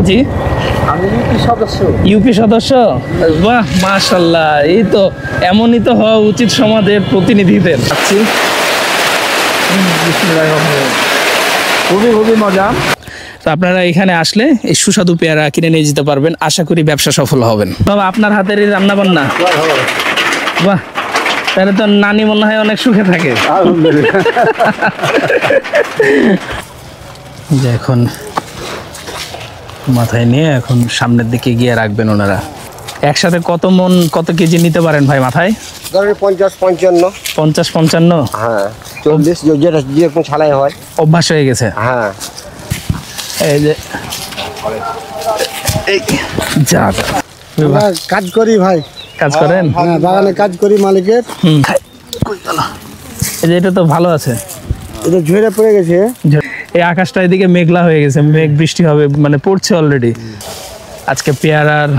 জি, আমি ইউপি সদস্য। বাহ, মাশাআল্লাহ, এই তো এমনই তো হওয়া উচিত সমাজের প্রতিনিধিদের। খুবই খুবই মজা। তো আপনারা এখানে আসলে এই সুস্বাদু পেয়ারা কিনে নিয়ে যেতে পারবেন, আশা করি ব্যবসা সফল হবেন। বাবা, আপনার হাতের এই রান্না বান্না, বাহ, তাহলে তো নানি মনে হয় অনেক সুখে থাকে। যে এখন মাথায় নিয়ে এখন সামনের দিকে গিয়ে রাখবেন ওনারা। একসাথে কত কেজি নিতে পারেন ভাই মাথায়? ধরেন 50-55। 50-55? হ্যাঁ, 40 যেটা যেরকম ছালাই হয়, অভ্যাস হয়ে গেছে। হ্যাঁ। এই যে এই যাক, কাজ করি ভাই। কাজ করেন? হ্যাঁ, বাগানে কাজ করি মালিকের। এই যে এটা তো ভালো আছে, এটা ঝরে পড়ে গেছে। এই আকাশটা এদিকে মেঘলা হয়ে গেছে, মেঘ বৃষ্টি হবে মানে পড়ছে অলরেডি। আজকে পেয়ারার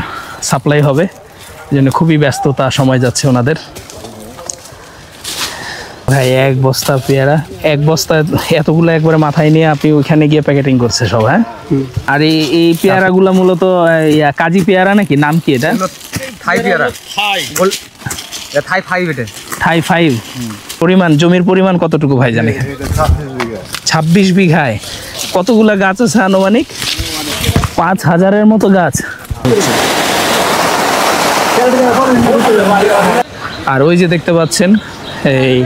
সাপ্লাই হবে, এই জন্য খুবই ব্যস্ততা সময় যাচ্ছে ওনাদের। ভাই এক বস্তা পেয়ারা, এক বস্তা এতগুলো একবারে মাথায় নিয়ে আপনি ওইখানে গিয়ে প্যাকেটিং করছে সব? হ্যাঁ। আর এই পেয়ারাগুলো মূলত কাজী পেয়ারা নাকি? নাম কি এটা? থাই পেয়ারা। থাই 5 এটা। থাই 5। পরিমাণ, জমির পরিমাণ কতটুকু ভাই জানেন? 26 বিঘায় কতগুলা গাছ আছে আনুমানিক? 5000-এর মতো গাছ। আর ওই যে দেখতে পাচ্ছেন এই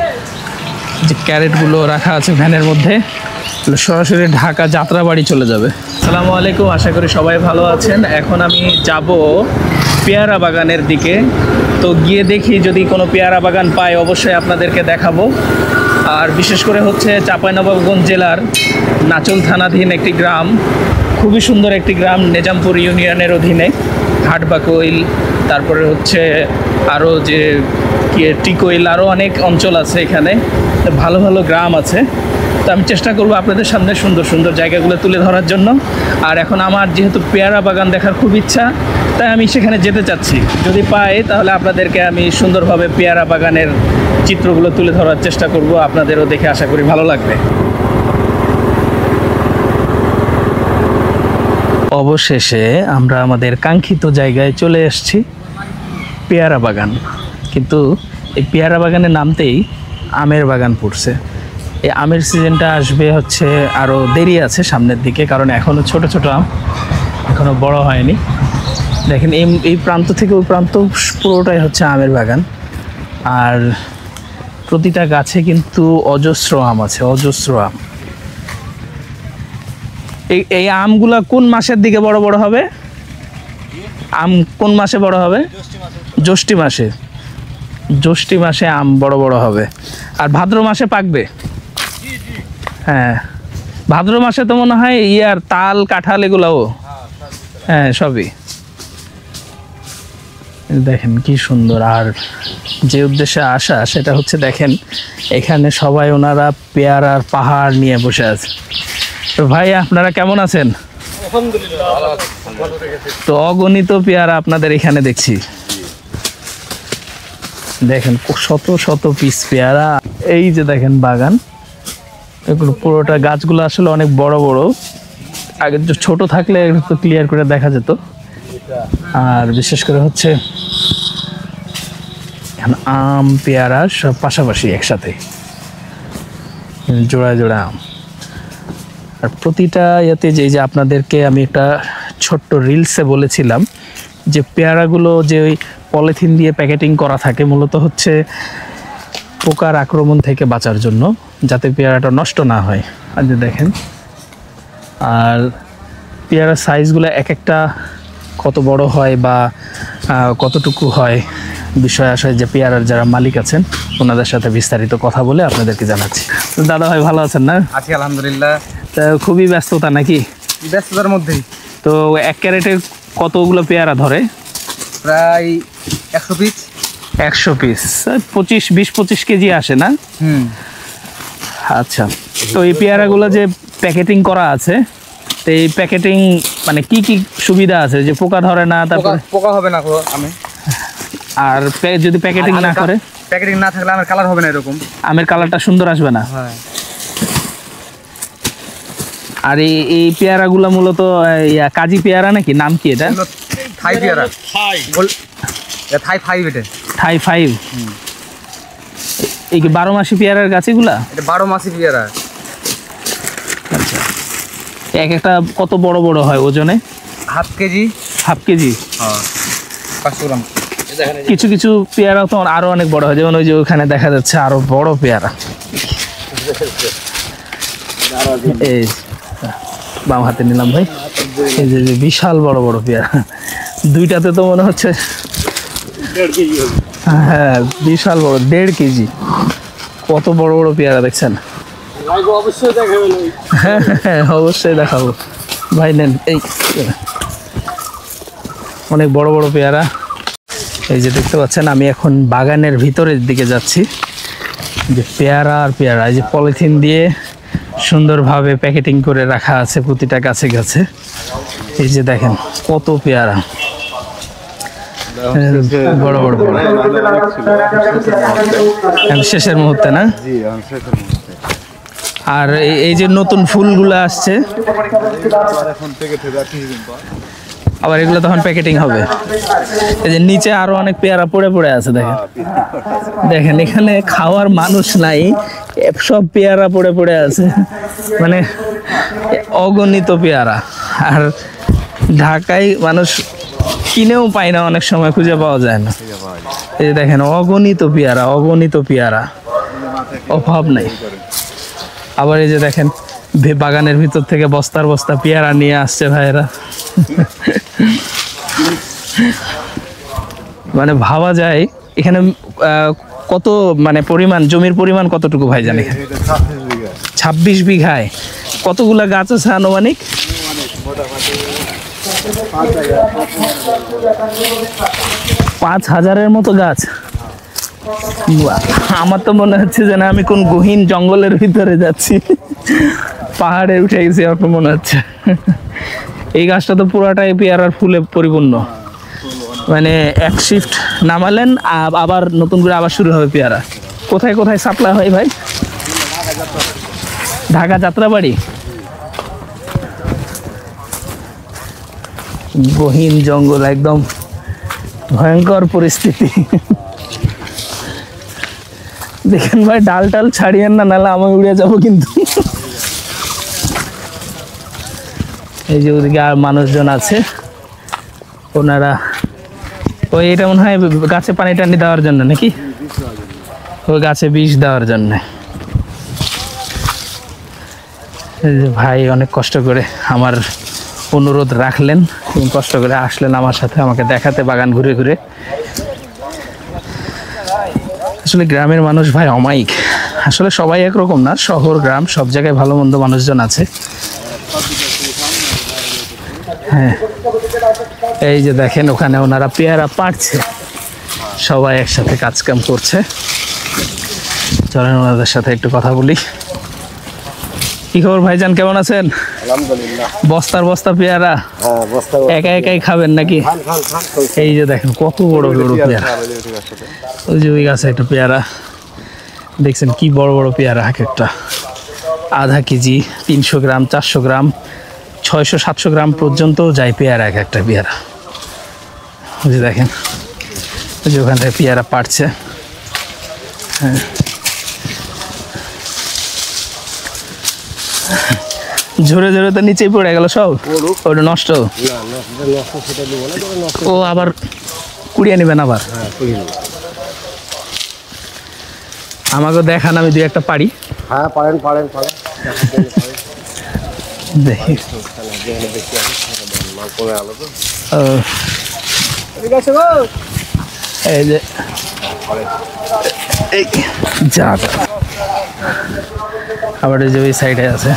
যে ক্যারেটগুলো রাখা আছে ভ্যানের মধ্যে, সরাসরি ঢাকা যাত্রাবাড়ি চলে যাবে। আসসালামু আলাইকুম, আশা করি সবাই ভালো আছেন। এখন আমি যাব পেয়ারা বাগানের দিকে। তো গিয়ে দেখি যদি কোনো পেয়ারা বাগান পাই অবশ্যই আপনাদেরকে দেখাবো। আর বিশেষ করে হচ্ছে চাঁপাইনবাবগঞ্জ জেলার নাচল থানাধীন একটি গ্রাম, খুবই সুন্দর একটি গ্রাম, নেজামপুর ইউনিয়নের অধীনে। হাটবাকইল, তারপরে হচ্ছে আরও যে টিকইল, আরও অনেক অঞ্চল আছে এখানে, ভালো ভালো গ্রাম আছে। তো আমি চেষ্টা করব আপনাদের সামনে সুন্দর সুন্দর জায়গাগুলো তুলে ধরার জন্য। আর এখন আমার যেহেতু পেয়ারা বাগান দেখার খুব ইচ্ছা, তাই আমি সেখানে যেতে চাচ্ছি। যদি পাই তাহলে আপনাদেরকে আমি সুন্দরভাবে পেয়ারা বাগানের চিত্রগুলো তুলে ধরার চেষ্টা করব, আপনাদেরও দেখে আশা করি ভালো লাগবে। অবশেষে আমরা আমাদের কাঙ্ক্ষিত জায়গায় চলে এসেছি, পেয়ারা বাগান। কিন্তু এই পেয়ারা বাগানে নামতেই আমের বাগান পড়ছে। এই আমের সিজনটা আসবে হচ্ছে আরও দেরি আছে সামনের দিকে, কারণ এখনও ছোট ছোট আম, এখনও বড় হয়নি। দেখেন এই প্রান্ত থেকে ওই প্রান্ত পুরোটাই হচ্ছে আমের বাগান। আর প্রতিটা গাছে কিন্তু অজস্র আম আছে, অজস্র আম। এই আমগুলা কোন মাসের দিকে বড় বড় হবে? আম কোন মাসে বড় হবে? জ্যৈষ্ঠী মাসে। জ্যৈষ্ঠী মাসে আম বড় বড় হবে, আর ভাদ্র মাসে পাকবে। হ্যাঁ, ভাদ্র মাসে তো মনে হয় ইয়ার তাল, কাঁঠাল এগুলাও, হ্যাঁ সবই। দেখেন কি সুন্দর। আর যে উদ্দেশ্যে আসা সেটা হচ্ছে, দেখেন এখানে সবাই ওনারা পেয়ারার পাহাড় নিয়ে বসে আছে। তো ভাই, আপনারা কেমন আছেন? তো অগণিত পেয়ারা আপনাদের এখানে দেখছি। দেখেন শত শত পিস পেয়ারা। এই যে দেখেন বাগান, এগুলো পুরোটা গাছগুলো আসলে অনেক বড় বড়। আগে ছোট থাকলে একটু ক্লিয়ার করে দেখা যেত। আর বিশেষ করে হচ্ছে আম, পেয়ারা সব পাশাপাশি একসাথে, জোড়া জোড়া আম। আর প্রতিটা ইয়েতে যে আপনাদেরকে আমি একটা ছোট্ট রিলসে বলেছিলাম যে পেয়ারাগুলো যে ওই পলিথিন দিয়ে প্যাকেটিং করা থাকে, মূলত হচ্ছে পোকার আক্রমণ থেকে বাঁচার জন্য, যাতে পেয়ারাটা নষ্ট না হয়। আর যে দেখেন, আর পেয়ারার সাইজগুলো এক একটা কত বড় হয় বা কতটুকু হয়, বিষয় আসায় যে পেয়ারার যারা মালিক আছেন ওনাদের সাথে বিস্তারিত কথা বলে আপনাদেরকে জানাচ্ছি। দাদা ভাই ভালো আছেন না? আছি আলহামদুলিল্লাহ। তা খুবই ব্যস্ততা নাকি? ব্যস্ততার মধ্যেই। তো এক ক্যারেটে কতগুলো পেয়ারা ধরে? প্রায় 100 পিস। 100 পিস 20-25 কেজি আসে না? আচ্ছা, তো এই পেয়ারাগুলো যে প্যাকেটিং করা আছে, তো এই প্যাকেটিং মানে কি কি সুবিধা আছে? যে পোকা ধরে না, তারপর পোকা হবে না আমি। আর যদি প্যাকেটিং না করে? প্যাকেটিং না থাকলে আমের কালার হবে না, এরকম আমের কালারটা সুন্দর আসবে না। হ্যাঁ। আর এই পেয়ারাগুলো মূলত কাজী পেয়ারা নাকি, নাম কি এটা? এগুলো থাই পেয়ারা, থাই ফাইভ, এটা থাই 5। এই কি 12 মাসি পেয়ারার গাছ এগুলা? এটা 12 মাসি পেয়ারা। আচ্ছা, এক একটা কত বড় বড় হয় ওজনে? Half KG. Half KG? হ্যাঁ, 500 গ্রাম। কিছু কিছু পেয়ারা তো আরো অনেক বড় হয়, যেমন ওই যে ওখানে দেখা যাচ্ছে আরো বড় পেয়ারা। এই বাম হাতে নিলাম ভাই, এই যে বিশাল বড় বড় পেয়ারা, দুইটাতে তো মনে হচ্ছে হ্যাঁ বিশাল বড়, 1.5 কেজি। কত বড় বড় পেয়ারা দেখছেন? হ্যাঁ অবশ্যই দেখাবো ভাই, নেন। এই অনেক বড় বড় পেয়ারা। এই যে দেখতে পাচ্ছেন, আমি এখন বাগানের ভিতরের দিকে যাচ্ছি। যে পেয়ারা আর পেয়ারা, এই যে পলিথিন দিয়ে সুন্দরভাবে প্যাকেটিং করে রাখা আছে প্রতিটা গাছে গাছে। এই যে দেখেন কত পেয়ারা, বড় বড় বড়। শেষের মুহূর্তে না? আর এই যে নতুন ফুলগুলো আসছে, আবার এগুলো তখন প্যাকেটিং হবে। এই যে নিচে আরো অনেক পেয়ারা পড়ে পড়ে আছে, দেখেন দেখেন, এখানে খাওয়ার মানুষ নাই, সব পেয়ারা পড়ে পড়ে আছে, মানে অগণিত পেয়ারা। আর ঢাকায় মানুষ কিনেও পায় না, অনেক সময় খুঁজে পাওয়া যায় না। এই যে দেখেন অগণিত পেয়ারা, অগণিত পেয়ারা, অভাব নাই। আবার এই যে দেখেন বাগানের ভিতর থেকে বস্তার বস্তা পেয়ারা নিয়ে আসছে ভাইয়েরা। মানে ভাবা যায় এখানে কত, মানে পরিমাণ, জমির পরিমাণ কতটুকু ভাই জানি? 26 বিঘায় কতগুলা গাছ আছে আনুমানিক? 5000-এর মতো গাছ। আমার তো মনে হচ্ছে যে না, আমি কোন গহীন জঙ্গলের ভিতরে যাচ্ছি, পাহাড়ে উঠে গেছি আমার মনে হচ্ছে। এই গাছটা তো পুরাটাই পেয়ারার ফুলে পরিপূর্ণ, মানে এক শিফট নামালেন আবার নতুন করে আবার শুরু হবে পেয়ারা। কোথায় কোথায় সাপ্লাই হয় ভাই? ঢাকা যাত্রাবাড়ি। গহীন জঙ্গল, একদম ভয়ঙ্কর পরিস্থিতি। দেখেন ভাই, ডাল টাল ছাড়িয়েন না, নাহলে আমি উড়ে যাবো কিন্তু। এই যে ওদিকে আর মানুষজন আছে, ওনারা ওই এটা মনে হয় গাছে পানি টানি দেওয়ার জন্য নাকি, ওই গাছে বিষ দেওয়ার জন্য। এই যে ভাই অনেক কষ্ট করে আমার অনুরোধ রাখলেন এবং কষ্ট করে আসলেন আমার সাথে আমাকে দেখাতে বাগান ঘুরে ঘুরে। আসলে গ্রামের মানুষ ভাই অমায়িক, আসলে সবাই একরকম না, শহর গ্রাম সব জায়গায় ভালো মন্দ মানুষজন আছে। হ্যাঁ, এই যে দেখেন ওখানে ওনারা পেয়ারা পাড়ছে, সবাই একসাথে কাজ কাম করছে। চলেন ওনাদের সাথে একটু কথা বলি। কি খবর ভাইজান, কেমন আছেন? আলহামদুলিল্লাহ। বস্তার বস্তা পেয়ারা একা একাই খাবেন নাকি? এই যে দেখেন কত বড় বড় পেয়ারা, ওই যে ওই গাছে একটা পেয়ারা দেখছেন, কি বড় বড় পেয়ারা, এক একটা আধা কেজি, 300 গ্রাম, 400 গ্রাম, 600-700 গ্রাম পর্যন্ত যায় পেয়ারা, এক একটা পেয়ারা। ওই যে দেখেন, ওই যে ওখান থেকে পেয়ারা পাড়ছে। হ্যাঁ, ঝরে ঝরে তো নিচেই পড়ে গেল সব, ওটা নষ্ট। ও আবার কুড়িয়ে নেবেন আবার? আমাকে দেখান, আমি 2-1টা পারি। হ্যাঁ, পারেন পারেন পারেন। দেখি এই যে এই যাক, আবার এই যে ওই সাইডে আছে,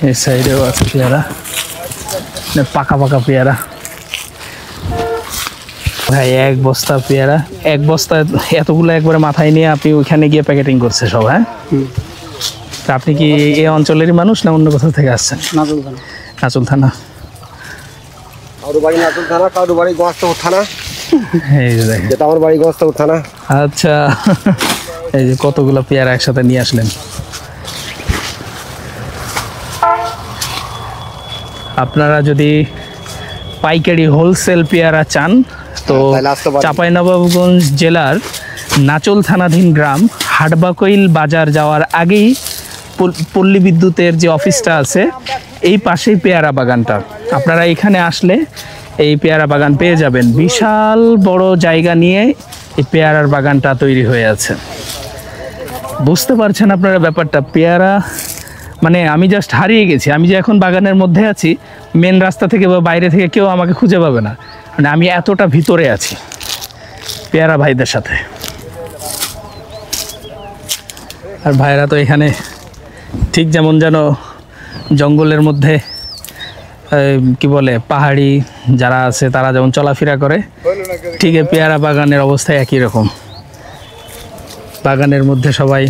এই সাইডেও আছে পেয়ারা, পাকা পাকা পেয়ারা ভাই। এক বস্তা পেয়ারা, এক বস্তা এতগুলো একবারে মাথায় নিয়ে আপনি ওইখানে গিয়ে প্যাকেটিং করছে সব? হ্যাঁ, তা আপনি কি এই অঞ্চলেরই মানুষ না অন্য কোথাও থেকে আসছেন? নাচুল থানা। কারো বাড়ি নাচুল থানা, কারো বাড়ি গোয়াস্তাপুর থানা। এই যে দেখেন, যেটা আমার বাড়ি গোয়াস্তাপুর থানা। আচ্ছা, এই যে কতগুলো পেয়ারা একসাথে নিয়ে আসলেন। আপনারা যদি পাইকারি হোলসেল পেয়ারা চান তো তাহলে আসতে পারেন। চাঁপাইনবাবগঞ্জ জেলার নাচল থানাধীন গ্রাম হাটবাকইল বাজার যাওয়ার আগেই পল্লী বিদ্যুতের যে অফিসটা আছে এই পাশেই পেয়ারা বাগানটা। আপনারা এখানে আসলে এই পেয়ারা বাগান পেয়ে যাবেন। বিশাল বড় জায়গা নিয়ে এই পেয়ারার বাগানটা তৈরি হয়ে আছে। বুঝতে পারছেন আপনারা ব্যাপারটা? পেয়ারা মানে আমি জাস্ট হারিয়ে গেছি। আমি যে এখন বাগানের মধ্যে আছি, মেন রাস্তা থেকে বা বাইরে থেকে কেউ আমাকে খুঁজে পাবে না, মানে আমি এতটা ভিতরে আছি পেয়ারা ভাইদের সাথে। আর ভাইরা তো এখানে ঠিক যেমন যেন জঙ্গলের মধ্যে কি বলে পাহাড়ি যারা আছে তারা যেমন চলাফেরা করে, ঠিক এই পেয়ারা বাগানের অবস্থা একই রকম। বাগানের মধ্যে সবাই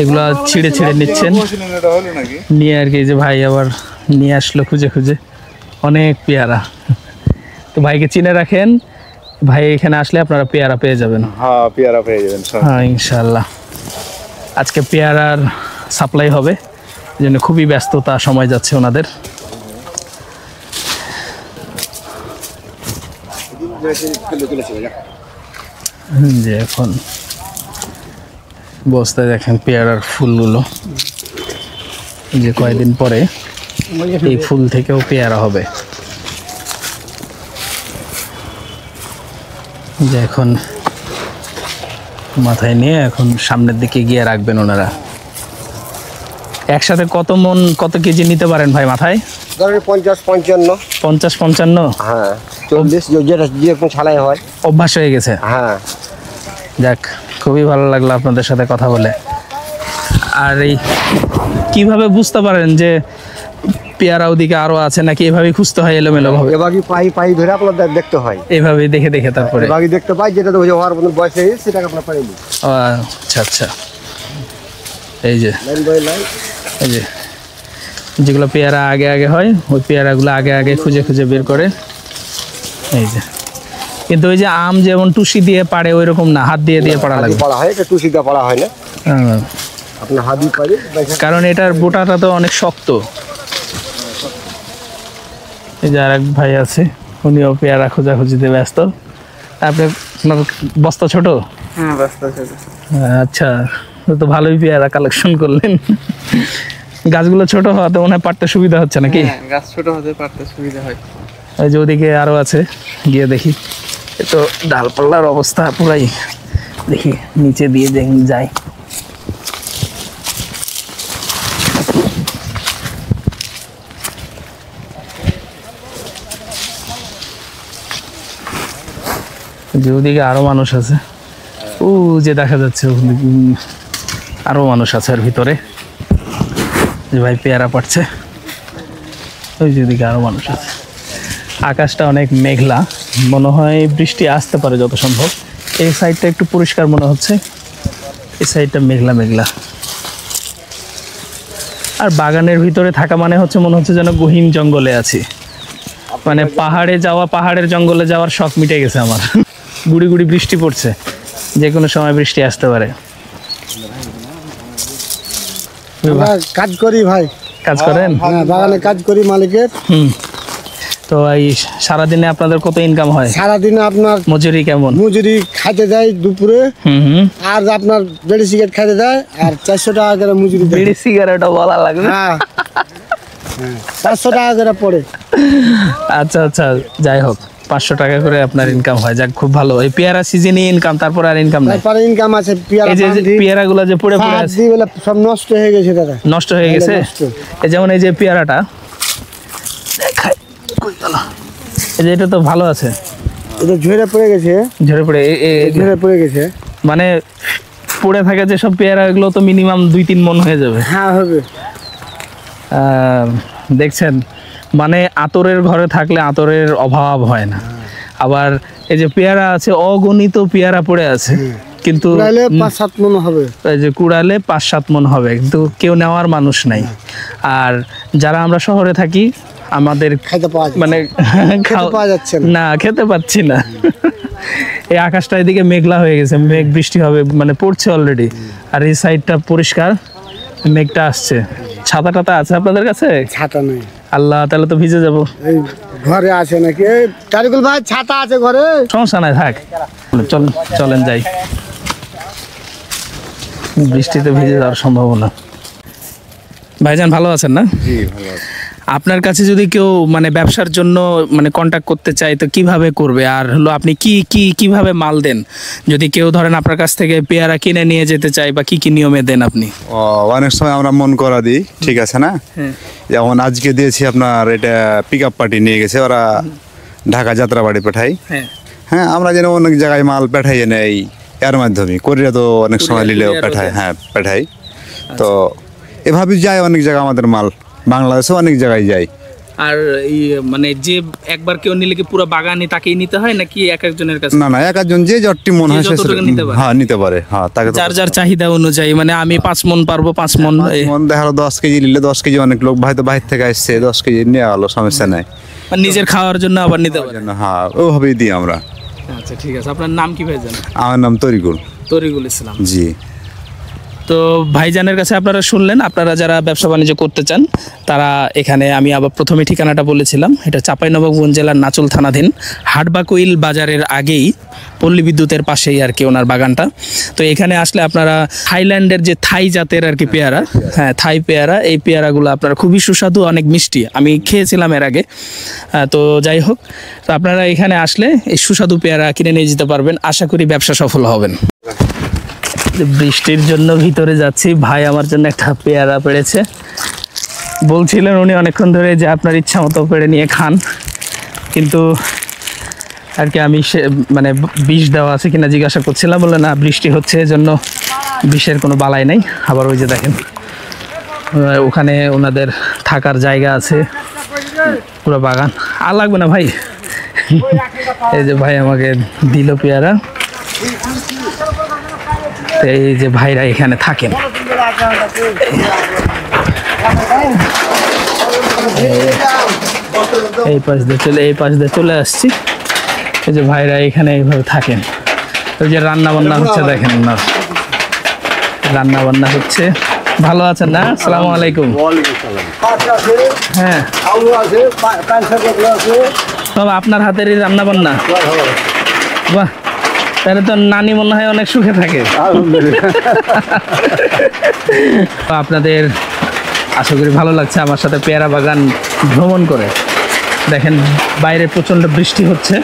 এগুলো ছিঁড়ে ছিঁড়ে নিচ্ছেন, নিয়ে আর কি যে ভাই আবার নিয়ে আসলো খুঁজে খুঁজে অনেক পেয়ারা। তো ভাইকে চিনে রাখেন, ভাই এখানে আসলে আপনারা পেয়ারা পেয়ে যাবেন। হ্যাঁ, পেয়ারা পেয়ে যাবেন। হ্যাঁ ইনশাল্লাহ। আজকে পেয়ারার সাপ্লাই হবে, এই জন্য খুবই ব্যস্ততা সময় যাচ্ছে ওনাদের। যে এখন বস্তায় দেখেন পেয়ারার ফুলগুলো, যে কয়েকদিন পরে এই ফুল থেকেও পেয়ারা হবে। যে এখন মাথায় নিয়ে এখন সামনের দিকে গিয়ে রাখবেন ওনারা। একসাথে কত কেজি নিতে পারেন ভাই মাথায়? ধরেন 50-55। 50-55? হ্যাঁ, 40 যেটা যেরকম ছালাই হয়। অভ্যাস হয়ে গেছে। হ্যাঁ, যাক, খুবই ভালো লাগলো আপনাদের সাথে কথা বলে। আর এই কিভাবে বুঝতে পারেন যে পেয়ারা ওদিকে আরো আছে, নাকি এভাবেই খুঁজতে হয় এলোমেলো ভাবে? এবারই পাই ধরে আপনাদের দেখতে হয়। এইভাবে দেখে দেখে তারপরে এবারই দেখতে পাই, যেটা তো হওয়ার মতো বয়স হয়ে গেছে সেটাকে আপনার পাইনি। ও আচ্ছা আচ্ছা। এই যে লাইন বাই লাইন, এই যে যেগুলো পেয়ারা আগে আগে হয়, ওই পেয়ারাগুলো আগে আগে খুঁজে খুঁজে বের করে। এই যে, কিন্তু ওই যে আম যেমন টুসি দিয়ে পাড়ে ওই রকম না, হাত দিয়ে দিয়ে পাড়া লাগে। পড়া হয়, এটা টুসিটা পড়া হয় না, আপনার হাত দিয়ে পারি। কারণ এটার বোটাটা তো অনেক শক্ত। এই যে আরেক ভাই আছে, উনিও পেয়ারা খোঁজাখুঁজিতে ব্যস্ত। আপনার বস্তা ছোট? হ্যাঁ, বস্তা ছোট। আচ্ছা, তো ভালোই পেয়ারা কালেকশন করলেন। গাছগুলো ছোট হওয়াতে মনে হয় পাড়তে সুবিধা হচ্ছে নাকি? হ্যাঁ, গাছ ছোট হতে পারতে সুবিধা হয়। ওই যে ওদিকে আরো আছে, গিয়ে দেখি। এ তো ডালপাল্লার অবস্থা পুরাই, দেখি নিচে দিয়ে যাই। যে ওদিকে আরো মানুষ আছে, ও যে দেখা যাচ্ছে আরো মানুষ আছে আর ভিতরে। যে ভাই পেয়ারা পাড়ছে, ওই যে ওদিকে আরো মানুষ আছে। আকাশটা অনেক মেঘলা, মনে হয় বৃষ্টি আসতে পারে যত সম্ভব। এই সাইডটা একটু পরিষ্কার মনে হচ্ছে, এই সাইডটা মেঘলা মেঘলা। আর বাগানের ভিতরে থাকা মানে হচ্ছে মনে হচ্ছে যেন গহীন জঙ্গলে আছি। মানে পাহাড়ের জঙ্গলে যাওয়ার শখ মিটে গেছে আমার। গুড়ি গুড়ি বৃষ্টি পড়ছে, যে কোনো সময় বৃষ্টি আসতে পারে। কাজ করি ভাই। কাজ করেন? হ্যাঁ, বাগানে কাজ করি মালিকের। তো এই সারাদিনে আপনাদের কত ইনকাম হয়? সারাদিনে আপনার মজুরি কেমন? মজুরি খাইতে দেয় দুপুরে, আর আপনার বিড়ি সিগারেট খাইতে দেয়, আর 400 টাকা করে মজুরি দেয়। বিড়ি সিগারেটও বলা লাগবে। হ্যাঁ, 500 টাকা করে পড়ে। আচ্ছা আচ্ছা, যাই হোক, 500 টাকা করে আপনার ইনকাম হয়। যাক, খুব ভালো। এই পেয়ারা সিজনে ইনকাম, তারপর আর ইনকাম নাই? তারপরে ইনকাম আছে। এই যে পেয়ারাগুলো যে পড়ে পড়ে আছে, সব নষ্ট হয়ে গেছে দাদা। নষ্ট হয়ে গেছে? এই যেমন এই যে পেয়ারাটা দেখাই, এই যে এটা তো ভালো আছে, এটা ঝরে পড়ে গেছে। ঝরে পড়ে গেছে, মানে পড়ে থাকে যে সব পেয়ারা, এগুলো তো মিনিমাম 2-3 মণ হয়ে যাবে। হ্যাঁ, হবে। দেখছেন, মানে আতরের ঘরে থাকলে আতরের অভাব হয় না। আবার এই যে পেয়ারা আছে, অগণিত পেয়ারা পড়ে আছে, কিন্তু 5-7 মণ হবে। এই যে কুড়ালে 5-7 মণ হবে, কিন্তু কেউ নেওয়ার মানুষ নাই। আর যারা আমরা শহরে থাকি, আমাদের মানে পাওয়া যাচ্ছে না, খেতে পাচ্ছি না। এই আকাশটা এদিকে মেঘলা হয়ে গেছে, মেঘ বৃষ্টি হবে মানে পড়ছে অলরেডি। আর এই সাইডটা পরিষ্কার, মেঘটা আসছে। ছাতা টাতা আছে আপনাদের কাছে? ছাতা নেই। আল্লাহ, তাহলে তো ভিজে যাব। এই ঘরে আছে নাকি? এই তারিকুল ভাই ছাতা আছে ঘরে? সমস্যা নাই, থাক। চলেন চলেন যাই, বৃষ্টিতে ভিজে যাওয়ার সম্ভাবনা। ভাইজান ভালো আছেন না? জি ভালো আছে। আপনার কাছে যদি কেউ মানে ব্যবসার জন্য মানে কন্ট্যাক্ট করতে চায় তো কিভাবে করবে? আর হলো আপনি কিভাবে মাল দেন? যদি কেউ ধরেন আপনার কাছ থেকে পেয়ারা কিনে নিয়ে যেতে চায় বা কি নিয়মে দেন আপনি? ও, অনেক সময় আমরা মন করা দিই, ঠিক আছে না? যেমন আজকে দিয়েছি আপনার, এটা পিক আপ পার্টি নিয়ে গেছে, ওরা ঢাকা যাত্রাবাড়ি পাঠাই। হ্যাঁ, আমরা যেন অনেক জায়গায় মাল পাঠাই নেই এর মাধ্যমে, কোরিয়া তো অনেক সময় নিলেও পাঠায়, হ্যাঁ পাঠাই। তো এভাবে যায় অনেক জায়গায় আমাদের মাল, বাংলাদেশে অনেক জায়গায় যায়। আর এই মানে যে একবার কেউ নিলে কি পুরো বাগানে তাকেই নিতে হয় নাকি এক একজনের কাছে? না না, এক একজন যে যতটি মন হয় সে হ্যাঁ নিতে পারে। হ্যাঁ, তাকে যার যার চাহিদা অনুযায়ী, মানে আমি 5 মন পারবো, 5 মন। মন দেখা গেলো 10 কেজি নিলে 10 কেজি, অনেক লোক হয়তো বাইরে থেকে আসছে 10 কেজি নিয়ে গেলো, সমস্যা নাই। মানে নিজের খাওয়ার জন্য আবার নিতে পারে। হ্যাঁ, ওভাবেই দিই আমরা। আচ্ছা ঠিক আছে, আপনার নাম কি ভাইজান? আমার নাম তরিকুল। তরিকুল ইসলাম। জি। তো ভাইজানের কাছে আপনারা শুনলেন, আপনারা যারা ব্যবসা বাণিজ্য করতে চান তারা এখানে, আমি আবার প্রথমে ঠিকানাটা বলেছিলাম, এটা চাঁপাইনবাবগঞ্জ জেলার নাচুল থানাধীন হাটবাকুইল বাজারের আগেই পল্লী বিদ্যুতের পাশেই আর কি ওনার বাগানটা। তো এখানে আসলে আপনারা থাইল্যান্ডের যে থাই জাতের আর কি পেয়ারা, হ্যাঁ থাই পেয়ারা, এই পেয়ারাগুলো আপনারা খুবই সুস্বাদু, অনেক মিষ্টি, আমি খেয়েছিলাম এর আগে। তো যাই হোক, তো আপনারা এখানে আসলে এই সুস্বাদু পেয়ারা কিনে নিয়ে যেতে পারবেন, আশা করি ব্যবসা সফল হবেন। বৃষ্টির জন্য ভিতরে যাচ্ছি, ভাই আমার জন্য একটা পেয়ারা পেড়েছে, বলছিলেন উনি অনেকক্ষণ ধরে যে আপনার ইচ্ছা মতো পেড়ে নিয়ে খান, কিন্তু আর কি আমি মানে বিষ দেওয়া আছে কিনা জিজ্ঞাসা করছিলাম, বলে না বৃষ্টি হচ্ছে এজন্য বিষের কোনো বালাই নাই। আবার ওই যে দেখেন ওখানে ওনাদের থাকার জায়গা আছে, পুরো বাগান। আর লাগবে না ভাই, এই যে ভাই আমাকে দিল পেয়ারা। এই যে ভাইরা এখানে থাকেন, এই পাশ দিয়ে চলে আসছি। এই যে ভাইরা এখানে এইভাবে থাকেন। ওই যে রান্না বান্না হচ্ছে, দেখেন ওনার রান্না বান্না হচ্ছে। ভালো আছেন না? আসসালামু আলাইকুম। হ্যাঁ, তবে আপনার হাতেরই রান্না বান্না, বাহ, তাহলে তো নানি মনে হয় অনেক সুখে থাকে। আপনাদের আশা করি ভালো লাগছে আমার সাথে পেয়ারা বাগান ভ্রমণ করে। দেখেন বাইরে প্রচণ্ড বৃষ্টি হচ্ছে,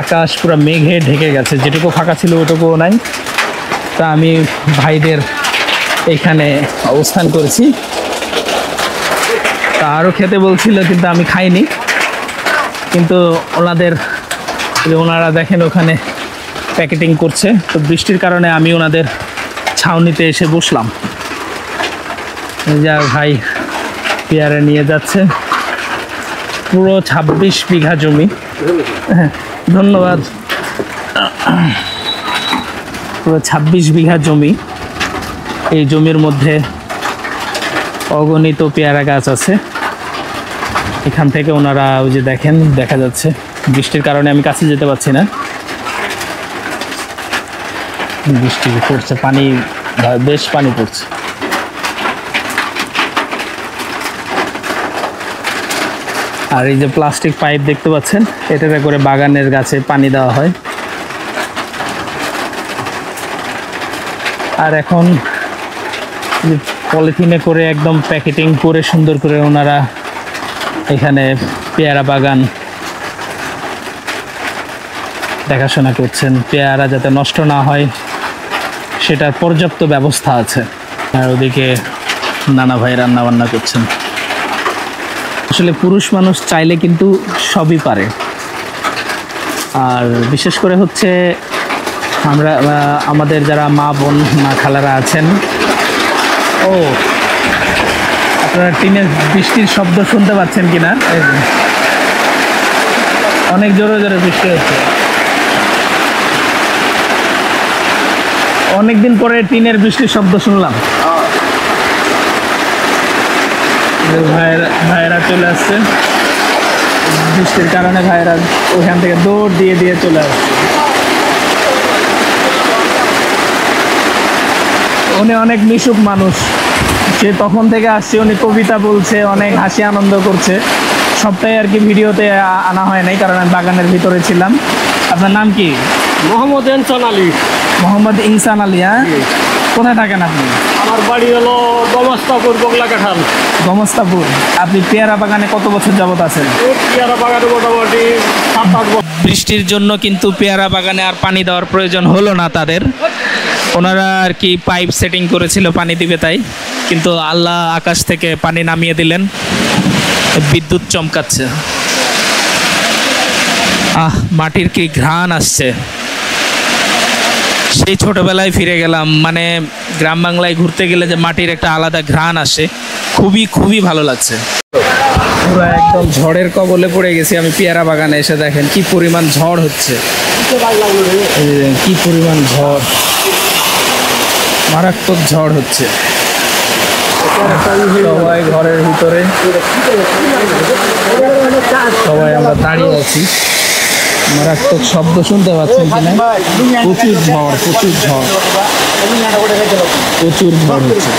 আকাশ পুরো মেঘে ঢেকে গেছে, যেটুকু ফাঁকা ছিল ওটুকুও নাই। তা আমি ভাইদের এখানে অবস্থান করেছি, তা আরও খেতে বলছিল কিন্তু আমি খাইনি। কিন্তু ওনারা দেখেন ওখানে প্যাকেটিং করছে, তো বৃষ্টির কারণে আমি ওনাদের ছাউনিতে এসে বসলাম। যা ভাই পেয়ারা নিয়ে যাচ্ছে, পুরো 26 বিঘা জমি। ধন্যবাদ। পুরো 26 বিঘা জমি, এই জমির মধ্যে অগণিত পেয়ারা গাছ আছে। এখান থেকে ওনারা ওই যে দেখেন, দেখা যাচ্ছে বৃষ্টির কারণে আমি কাছে যেতে পারছি না, বৃষ্টি পড়ছে, পানি বেশ পানি পড়ছে। আর এই যে প্লাস্টিক পাইপ দেখতে পাচ্ছেন, এটাতে করে বাগানের গাছে পানি দেওয়া হয়। আর এখন পলিথিনে করে একদম প্যাকেটিং করে সুন্দর করে ওনারা এখানে পেয়ারা বাগান দেখাশোনা করছেন, পেয়ারা যাতে নষ্ট না হয় সেটার পর্যাপ্ত ব্যবস্থা আছে। আর ওদিকে নানা ভাই রান্না বান্না করছেন। আসলে পুরুষ মানুষ চাইলে কিন্তু সবই পারে। আর বিশেষ করে হচ্ছে আমরা আমাদের যারা মা বোন মা খালারা আছেন, ও আপনারা টিনের বৃষ্টির শব্দ শুনতে পাচ্ছেন কিনা? অনেক জোরে জোরে বৃষ্টি হচ্ছে। অনেকদিন পরে টিনের বৃষ্টির শব্দ শুনলাম। ভাইয়েরা চলে আসছে, বৃষ্টির কারণে ভাইয়েরা ওখান থেকে দৌড় দিয়ে চলে আসছে। উনি অনেক মিশুক মানুষ, সে তখন থেকে আসছে, উনি কবিতা বলছে, অনেক হাসি আনন্দ করছে। সবটাই আর কি ভিডিওতে আনা হয় নাই, কারণ আমি বাগানের ভিতরে ছিলাম। আপনার নাম কি? মোহাম্মদ ইনসান আলী। মোহাম্মদ ইনসান আলী। হ্যাঁ, কোথায় থাকেন আপনি? আমার বাড়ি হলো গমস্তাপুর, বগলা কাঁঠাল। গমস্তাপুর। আপনি পেয়ারা বাগানে কত বছর যাবত আছেন? পেয়ারা বাগানে মোটামুটি 7-8 বছর। বৃষ্টির জন্য কিন্তু পেয়ারা বাগানে আর পানি দেওয়ার প্রয়োজন হলো না তাদের। ওনারা আর কি পাইপ সেটিং করেছিল পানি দিবে তাই, কিন্তু আল্লাহ আকাশ থেকে পানি নামিয়ে দিলেন, বিদ্যুৎ চমকাচ্ছে। মাটির কি ঘ্রাণ আসছে, সেই ছোটবেলায় ফিরে গেলাম। মানে গ্রাম বাংলায় ঘুরতে গেলে যে মাটির একটা আলাদা ঘ্রাণ আসে, খুবই খুবই ভালো লাগছে। পুরো একদম ঝড়ের কবলে পড়ে গেছি আমি পেয়ারা বাগানে এসে। দেখেন কি পরিমাণ ঝড় হচ্ছে, কি পরিমাণ ঝড়, মারাত্মক ঝড় হচ্ছে। সবাই ঘরের ভিতরে, সবাই আমরা দাঁড়িয়ে আছি। মারাত্মক শব্দ শুনতে পাচ্ছেন কিনা? প্রচুর ঝড়, প্রচুর ঝড়, প্রচুর ঝড় হচ্ছে।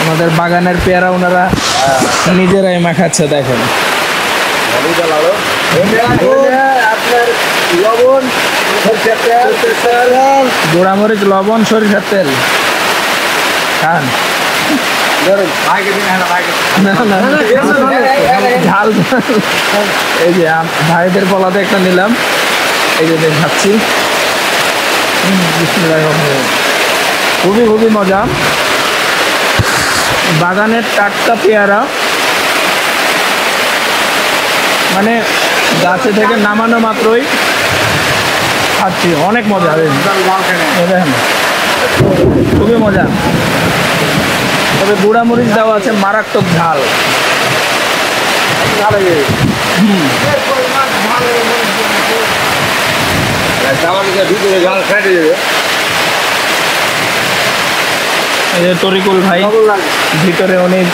আমাদের বাগানের পেয়ারা ওনারা নিজেরাই মাখাচ্ছে। দেখেন গোড়ামরিচ, লবণ, সরিষার তেল খান। ঝাল। এই যে ভাইদের পলাতে একটা নিলাম, এই যে খাচ্ছি। খুবই খুবই মজা। বাগানের টাটকা পেয়ারা, মানে গাছে থেকে নামানো মাত্রই খাচ্ছি, অনেক মজা। দেখেন খুবই মজা। তবে গুঁড়া মরিচ দেওয়া আছে, মারাত্মক ঝাল। তরিকুল ভাই ভিতরে, অনেক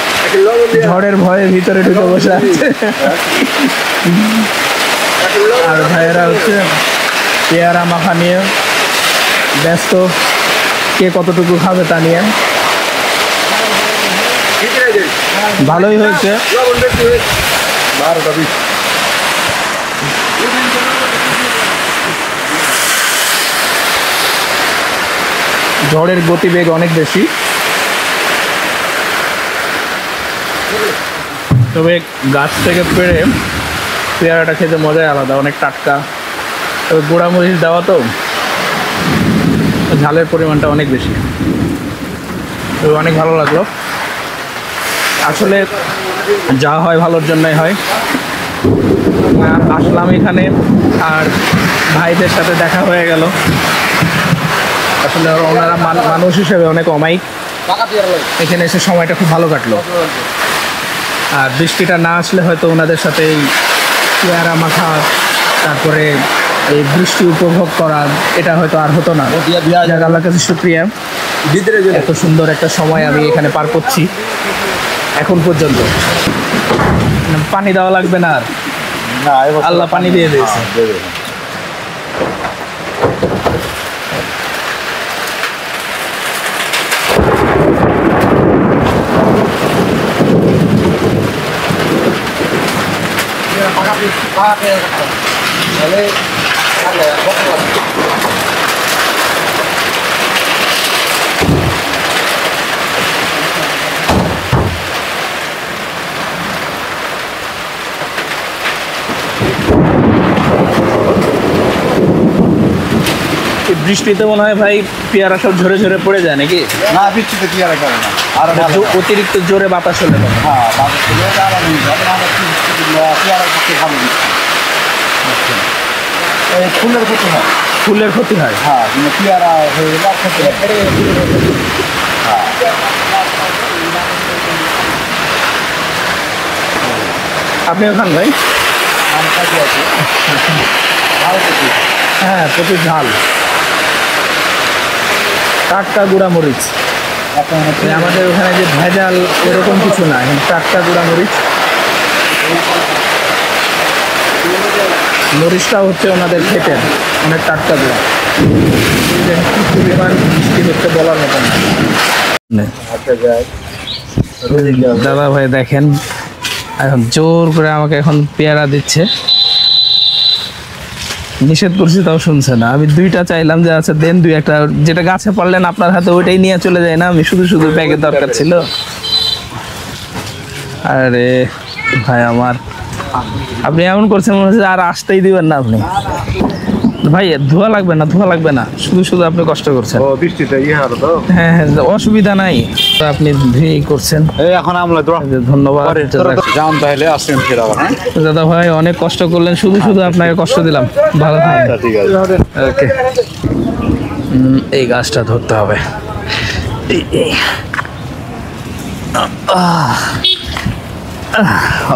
ঝড়ের ভয়ে ভিতরে ঢুকে বসে আছে। আর ভাইয়েরা হচ্ছে পেয়ারা মাখা নিয়ে ব্যস্ত, কে কতটুকু খাবে তা নিয়ে। ভালোই হয়েছে। ঝড়ের গতিবেগ অনেক বেশি, তবে গাছ থেকে পেড়ে পেয়ারাটা খেতে মজাই আলাদা, অনেক টাটকা। তবে গোড়ামরিচ দেওয়া তো ঝালের পরিমাণটা অনেক বেশি, তবে অনেক ভালো লাগলো। আসলে যা হয় ভালোর জন্যই হয়। আসলাম এখানে, আর ভাইদের সাথে দেখা হয়ে গেল। আসলে ওনারা মানুষ হিসেবে অনেক অমায়িক। এখানে এসে সময়টা খুব ভালো কাটলো। আর বৃষ্টিটা না আসলে হয়তো ওনাদের সাথে এই পেয়ারা মাখা, তারপরে এই বৃষ্টি উপভোগ করা, এটা হয়তো আর হতো না। যাক, আল্লাহর কাছে শুকরিয়া, এত সুন্দর একটা সময় আমি এখানে পার করছি এখন পর্যন্ত। পানি দেওয়া লাগবে না আর, আল্লাহ পানি দিয়ে দিয়েছে। বৃষ্টিতে মনে হয় ভাই পেয়ারা সব ঝরে ঝরে পড়ে যায় নাকি? না, বৃষ্টিতে পেয়ারা করে না, আর অতিরিক্ত জোরে বাতাস হলে ফুলের ক্ষতি হয়। ফুলের ক্ষতি হয়। হ্যাঁ, পেয়ারা হয়ে গেলে ক্ষতি হয়। আপনিও খান ভাই? হ্যাঁ, প্রচুর ঝাল, টাটকা গুঁড়া মরিচ। আমাদের ওখানে যে ভেজাল এরকম কিছু না, টাটকা গুঁড়া মরিচ। মরিচটাও হচ্ছে ওনাদের ক্ষেতের, অনেক টাটকা দেওয়া। কি পরিমাণ বৃষ্টি হচ্ছে বলার মতো না। দাদা ভাই দেখেন এখন জোর করে আমাকে এখন পেয়ারা দিচ্ছে, নিষেধ করছি তাও শুনছে না। আমি দুইটা চাইলাম যে আচ্ছা দেন দুই একটা, যেটা গাছে পারলেন আপনার হাতে ওইটাই নিয়ে চলে যায় না, আমি শুধু শুধু ব্যাগের দরকার ছিল। আরে ভাই আমার, আপনি এমন করছেন মনে হচ্ছে আর আসতেই দিবেন না আপনি। ভাই ধোয়া লাগবে না, ধোয়া লাগবে না, শুধু শুধু আপনি কষ্ট করছেন। হ্যাঁ হ্যাঁ অসুবিধা নাই, আপনি ধুয়েই করছেন। এখন আমরা ধন্যবাদ যান তাহলে আসছেন ফের আবার। দাদা ভাই, অনেক কষ্ট করলেন, শুধু শুধু আপনাকে কষ্ট দিলাম। ভালো থাকবেন। ঠিক আছে, ওকে। এই গাছটা ধরতে হবে।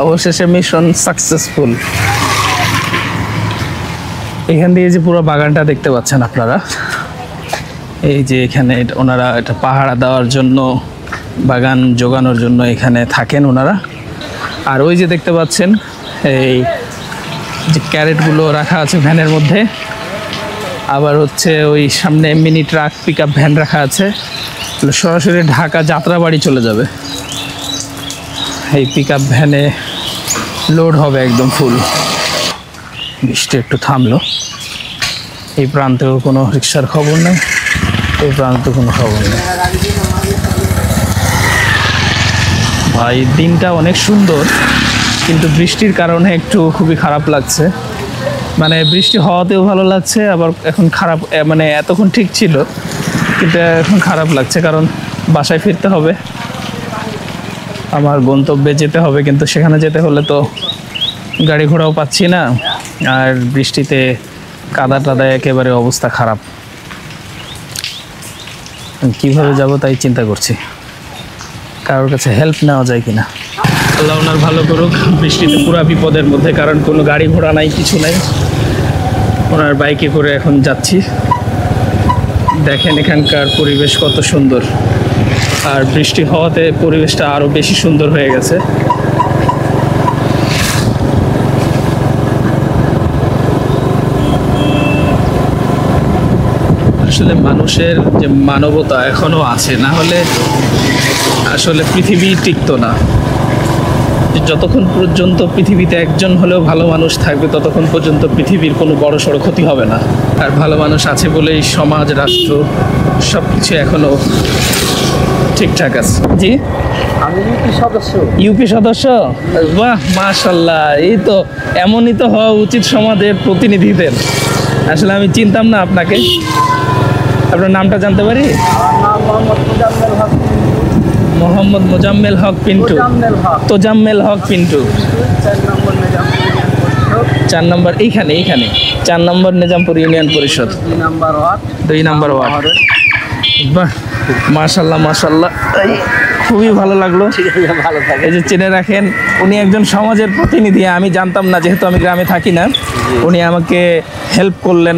অবশেষে মিশন সাকসেসফুল। এখান দিয়ে যে পুরো বাগানটা দেখতে পাচ্ছেন আপনারা, এই যে এখানে ওনারা এটা পাহারা দেওয়ার জন্য, বাগান জোগানোর জন্য এখানে থাকেন ওনারা। আর ওই যে দেখতে পাচ্ছেন এই যে ক্যারেটগুলো রাখা আছে ভ্যানের মধ্যে, আবার হচ্ছে ওই সামনে mini truck pick up van রাখা আছে, সরাসরি ঢাকা যাত্রাবাড়ি চলে যাবে। এই পিক আপ ভ্যানে লোড হবে একদম ফুল। বৃষ্টি একটু থামলো, এই প্রান্তেও কোনো রিক্সার খবর নেই, এই প্রান্তে কোনো খবর নেই। ভাই দিনটা অনেক সুন্দর, কিন্তু বৃষ্টির কারণে একটু খুবই খারাপ লাগছে। মানে বৃষ্টি হওয়াতেও ভালো লাগছে, আবার এখন খারাপ, মানে এতক্ষণ ঠিক ছিল কিন্তু এখন খারাপ লাগছে, কারণ বাসায় ফিরতে হবে, আমার গন্তব্যে যেতে হবে। কিন্তু সেখানে যেতে হলে তো গাড়ি ঘোড়াও পাচ্ছি না, আর বৃষ্টিতে কাদা টাদা একেবারে অবস্থা খারাপ। কিভাবে যাব তাই চিন্তা করছি, কারোর কাছে হেল্প নেওয়া যায় কিনা। আল্লাহ ওনার ভালো করুক। বৃষ্টিতে পুরা বিপদের মধ্যে, কারণ কোনো গাড়ি ঘোড়া নাই, কিছু নাই। ওনার বাইকে করে এখন যাচ্ছি। দেখেন এখানকার পরিবেশ কত সুন্দর, আর বৃষ্টি হওয়াতে পরিবেশটা আরও বেশি সুন্দর হয়ে গেছে। আসলে মানুষের যে মানবতা এখনো আছে, না হলে আসলে পৃথিবী টিকতো না। যতক্ষণ পর্যন্ত পৃথিবীতে একজন হলেও ভালো মানুষ থাকবে, ততক্ষণ পর্যন্ত পৃথিবীর কোনো বড় সড়ো ক্ষতি হবে না। আর ভালো মানুষ আছে বলেই সমাজ, রাষ্ট্র সব কিছু এখনো ঠিকঠাক আছে। জি, আমি ইউপি সদস্য। বাহ মাশাল্লাহ, এই তো এমনই তো হওয়া উচিত সমাজের প্রতিনিধিদের। আসলে আমি চিনতাম না আপনাকে, আপনার নামটা জানতে পারি? মোহাম্মদ মোজাম্মেল হক পিন্টু। তোজাম্মেল হক পিন্টু। 4 নম্বর এইখানে 4 নম্বর নিজামপুর ইউনিয়ন পরিষদ, 2 নম্বর ওয়ার্ড। বাহ মাশাল্লাহ মাশাল্লাহ, খুবই ভালো লাগলো। এই যে চিনে রাখেন, উনি একজন সমাজের প্রতিনিধি। আমি জানতাম না, যেহেতু আমি গ্রামে থাকি না। উনি আমাকে হেল্প করলেন,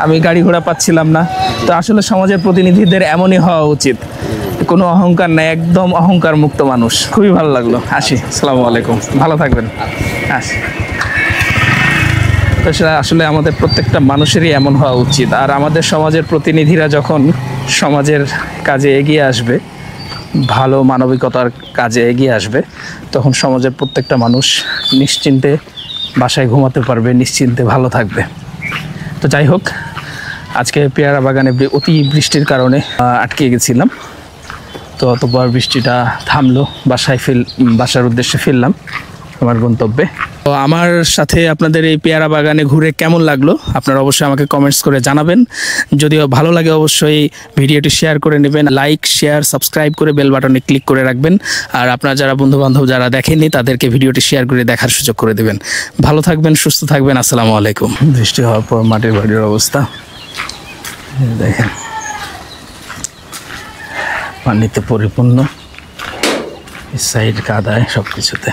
আমি গাড়ি ঘোড়া পাচ্ছিলাম না। তো আসলে সমাজের প্রতিনিধিদের এমনই হওয়া উচিত, কোনো অহংকার নাই, একদম অহংকার মুক্ত মানুষ। খুবই ভালো লাগলো। আসি, আসসালামু আলাইকুম, ভালো থাকবেন। আসি। আসলে আমাদের প্রত্যেকটা মানুষেরই এমন হওয়া উচিত। আর আমাদের সমাজের প্রতিনিধিরা যখন সমাজের কাজে এগিয়ে আসবে, ভালো মানবিকতার কাজে এগিয়ে আসবে, তখন সমাজের প্রত্যেকটা মানুষ নিশ্চিন্তে বাসায় ঘুমাতে পারবে, নিশ্চিন্তে ভালো থাকবে। তো যাই হোক, আজকে পেয়ারা বাগানে অতি বৃষ্টির কারণে আটকে গেছিলাম। তো অতঃপর বৃষ্টিটা থামলো, বাসার উদ্দেশ্যে ফিরলাম আমার গন্তব্যে। তো আমার সাথে আপনাদের এই পেয়ারা বাগানে ঘুরে কেমন লাগলো আপনারা অবশ্যই আমাকে কমেন্টস করে জানাবেন। যদিও ভালো লাগে অবশ্যই ভিডিওটি শেয়ার করে নেবেন, লাইক শেয়ার সাবস্ক্রাইব করে বেল বাটনে ক্লিক করে রাখবেন। আর আপনারা যারা বন্ধুবান্ধব যারা দেখেননি তাদেরকে ভিডিওটি শেয়ার করে দেখার সুযোগ করে দেবেন। ভালো থাকবেন, সুস্থ থাকবেন। আসসালামু আলাইকুম। বৃষ্টি হওয়ার পর মাটির বাড়ির অবস্থা দেখেন, পানিতে পরিপূর্ণ, সাইড কাদায় সব কিছুতে।